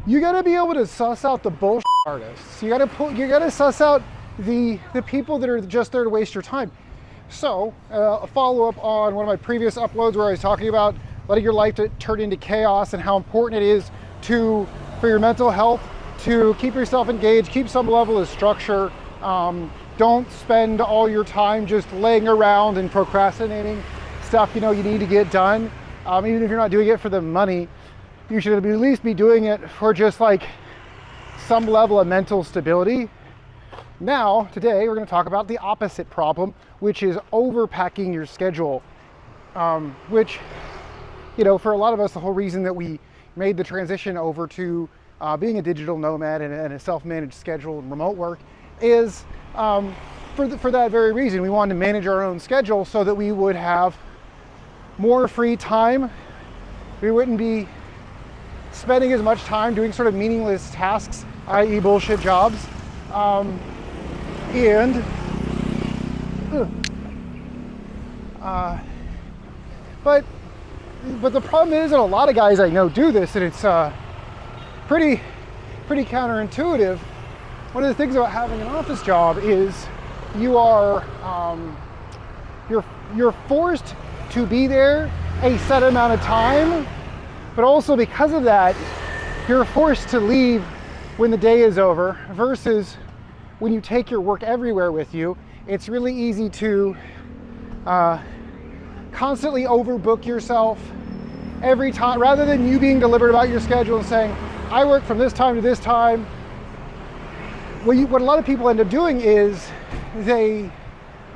you got to be able to suss out the bullshit artists. You got to suss out the people that are just there to waste your time. So a follow-up on one of my previous uploads where I was talking about letting your life turn into chaos and how important it is for your mental health to keep yourself engaged, keep some level of structure. Don't spend all your time just laying around and procrastinating stuff you need to get done. Even if you're not doing it for the money, you should at least be doing it for just like some level of mental stability. Now, today, we're going to talk about the opposite problem, which is overpacking your schedule, which, for a lot of us, the whole reason that we made the transition over to being a digital nomad and a self-managed schedule and remote work is for that very reason. We wanted to manage our own schedule so that we would have more free time. We wouldn't be spending as much time doing sort of meaningless tasks, i.e. bullshit jobs. But the problem is that a lot of guys I know do this, and it's pretty counterintuitive. One of the things about having an office job is you're forced to be there a set amount of time, but also because of that, you're forced to leave when the day is over, versus when you take your work everywhere with you. It's really easy to constantly overbook yourself every time, rather than you being deliberate about your schedule and saying, I work from this time to this time. What a lot of people end up doing is they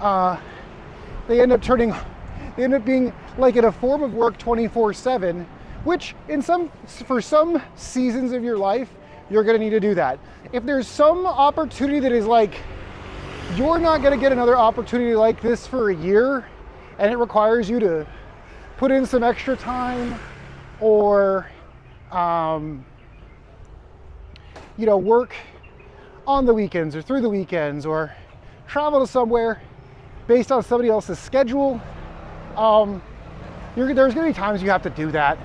end up being like in a form of work 24/7, which for some seasons of your life, you're going to need to do that. If there's some opportunity that is like, you're not going to get another opportunity like this for a year, and it requires you to put in some extra time or, work on the weekends or through the weekends or travel to somewhere based on somebody else's schedule, there's going to be times you have to do that.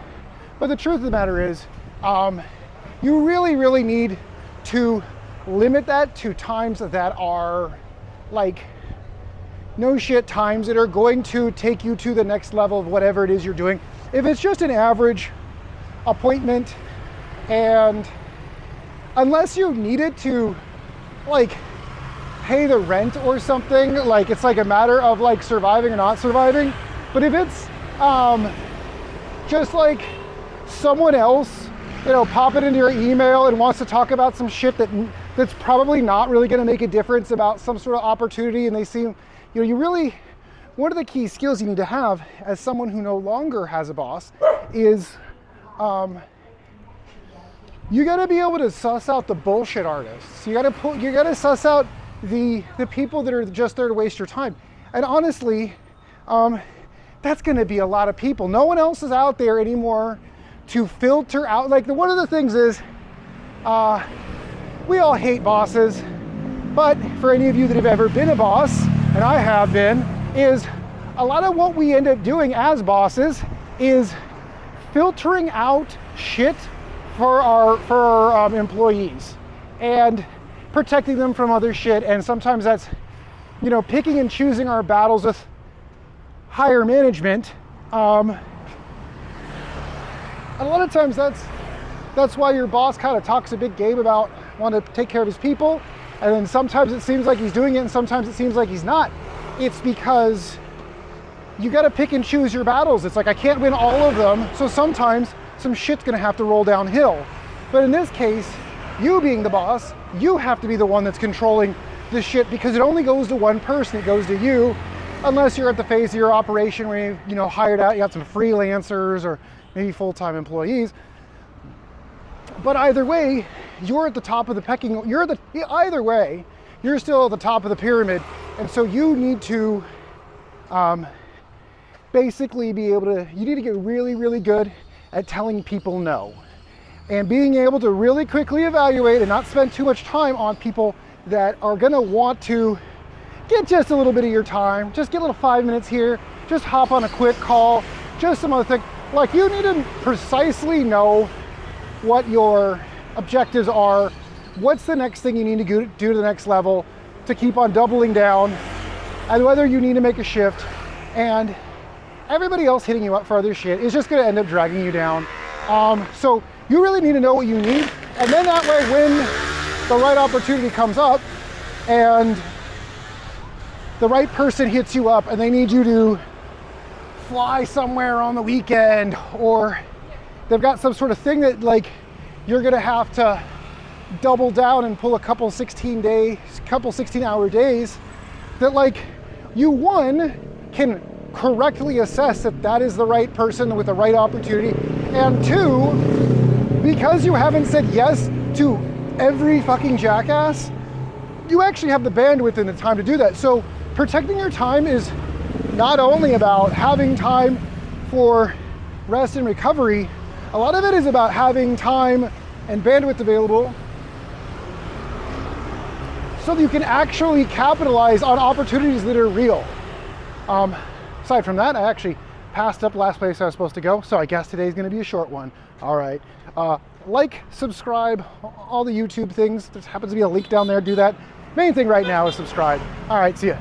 But the truth of the matter is, you really, really need to limit that to times that are like no shit times that are going to take you to the next level of whatever it is you're doing. If it's just an average appointment, and unless you need it to like pay the rent or something, like it's like a matter of like surviving or not surviving. But if it's just like someone else, pop it into your email and wants to talk about some shit that's probably not really going to make a difference about some sort of opportunity, and they seem, one of the key skills you need to have as someone who no longer has a boss is you got to be able to suss out the bullshit artists. You got to suss out the people that are just there to waste your time. And honestly, that's going to be a lot of people. No one else is out there anymore to filter out. Like, one of the things is, we all hate bosses, but for any of you that have ever been a boss, and I have been, is a lot of what we end up doing as bosses is filtering out shit for our employees and protecting them from other shit. And sometimes that's, picking and choosing our battles with higher management. A lot of times that's why your boss kind of talks a big game about wanting to take care of his people, and then sometimes it seems like he's doing it and sometimes it seems like he's not. It's because you got to pick and choose your battles. It's like, I can't win all of them, so sometimes some shit's gonna have to roll downhill. But in this case, you being the boss, you have to be the one that's controlling the shit, because it only goes to one person. It goes to you, unless you're at the phase of your operation where you've hired out, you got some freelancers or maybe full-time employees. But either way, you're at the top of the pecking. Either way, you're still at the top of the pyramid, and so you need to basically be able to. You need to get really, really good at telling people no, and being able to really quickly evaluate and not spend too much time on people that are going to want to get just a little bit of your time, just get a little 5 minutes here, just hop on a quick call, just some other thing. Like, you need to precisely know what your objectives are, what's the next thing you need to do to the next level to keep on doubling down, and whether you need to make a shift. And everybody else hitting you up for other shit is just going to end up dragging you down. So you really need to know what you need, and then that way when the right opportunity comes up and the right person hits you up and they need you to fly somewhere on the weekend, or they've got some sort of thing that like you're gonna have to double down and pull a couple 16-hour days, that like you, one, can correctly assess that that is the right person with the right opportunity, and two, because you haven't said yes to every fucking jackass, you actually have the bandwidth and the time to do that. So protecting your time is not only about having time for rest and recovery, a lot of it is about having time and bandwidth available so that you can actually capitalize on opportunities that are real. Aside from that, I actually passed up the last place I was supposed to go, so I guess today's gonna be a short one. All right, like, subscribe, all the YouTube things. There happens to be a link down there, do that. Main thing right now is subscribe. All right, see ya.